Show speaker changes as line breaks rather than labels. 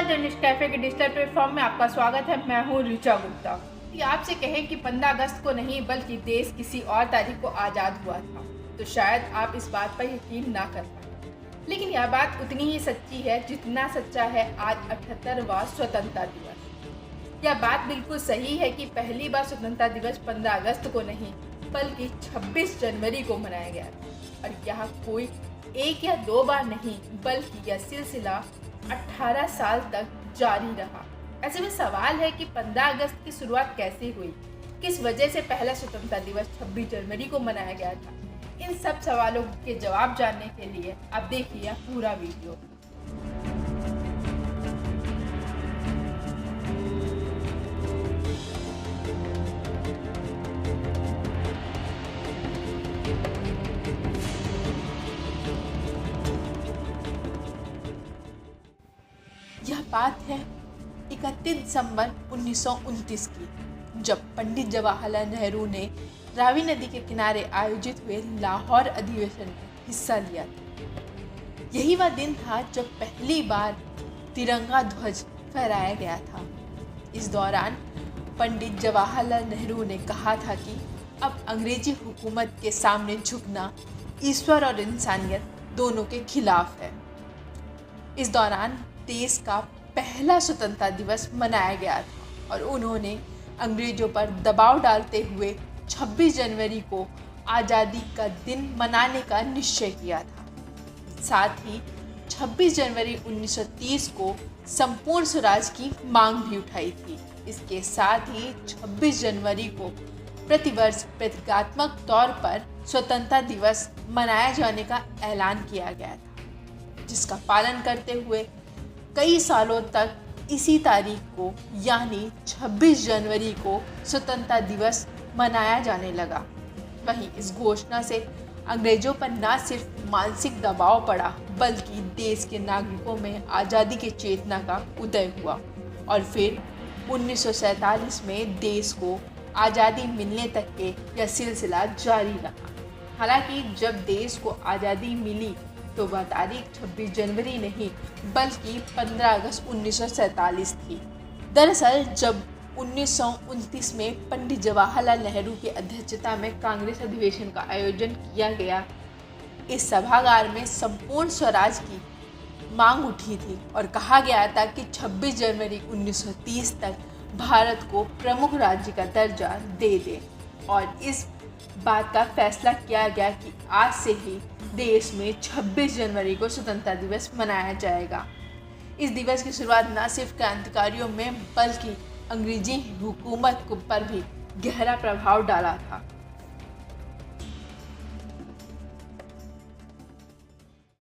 नमस्कार journalist cafe के digital platform में आपका स्वागत है। मैं हूं ऋचा गुप्ता। कि आपसे कहें कि 15 अगस्त को नहीं बल्कि देश किसी और तारीख को आज़ाद हुआ था तो शायद आप इस बात पर यकीन ना कर पाए, लेकिन यह बात उतनी ही सच्ची है जितना सच्चा है आज 78वां स्वतंत्रता दिवस। यह बात बिल्कुल सही है कि पहली बार स्वतंत्रता दिवस 15 अगस्त को नहीं बल्कि 26 जनवरी को मनाया गया था और यह कोई एक या दो बार नहीं बल्कि यह सिलसिला 18 साल तक जारी रहा। ऐसे में सवाल है कि 15 अगस्त की शुरुआत कैसे हुई, किस वजह से पहला स्वतंत्रता दिवस 26 जनवरी को मनाया गया था। इन सब सवालों के जवाब जानने के लिए आप देखिए पूरा वीडियो। यह बात है 31 दिसंबर 1929 की, जब पंडित जवाहरलाल नेहरू ने रावी नदी के किनारे आयोजित हुए लाहौर अधिवेशन में हिस्सा लिया था। यही वह दिन था जब पहली बार तिरंगा ध्वज फहराया गया था। इस दौरान पंडित जवाहरलाल नेहरू ने कहा था कि अब अंग्रेजी हुकूमत के सामने झुकना ईश्वर और इंसानियत दोनों के खिलाफ है। इस दौरान देश का पहला स्वतंत्रता दिवस मनाया गया था और उन्होंने अंग्रेजों पर दबाव डालते हुए 26 जनवरी को आज़ादी का दिन मनाने का निश्चय किया था। साथ ही 26 जनवरी 1930 को संपूर्ण स्वराज की मांग भी उठाई थी। इसके साथ ही 26 जनवरी को प्रतिवर्ष प्रतीकात्मक तौर पर स्वतंत्रता दिवस मनाया जाने का ऐलान किया गया था, जिसका पालन करते हुए कई सालों तक इसी तारीख को यानी 26 जनवरी को स्वतंत्रता दिवस मनाया जाने लगा। वहीं इस घोषणा से अंग्रेजों पर न सिर्फ मानसिक दबाव पड़ा बल्कि देश के नागरिकों में आज़ादी की चेतना का उदय हुआ और फिर 1947 में देश को आज़ादी मिलने तक के यह सिलसिला जारी रहा। हालांकि जब देश को आज़ादी मिली तो वह तारीख 26 जनवरी नहीं बल्कि 15 अगस्त 1947 थी। दरअसल जब 1929 में पंडित जवाहरलाल नेहरू की अध्यक्षता में कांग्रेस अधिवेशन का आयोजन किया गया, इस सभागार में संपूर्ण स्वराज की मांग उठी थी और कहा गया था कि 26 जनवरी 1930 तक भारत को प्रमुख राज्य का दर्जा दे दे और इस बात का फैसला किया गया कि आज से ही देश में 26 जनवरी को स्वतंत्रता दिवस मनाया जाएगा। इस दिवस की शुरुआत न सिर्फ क्रांतिकारियों में बल्कि अंग्रेजी हुकूमत पर भी गहरा प्रभाव डाला था।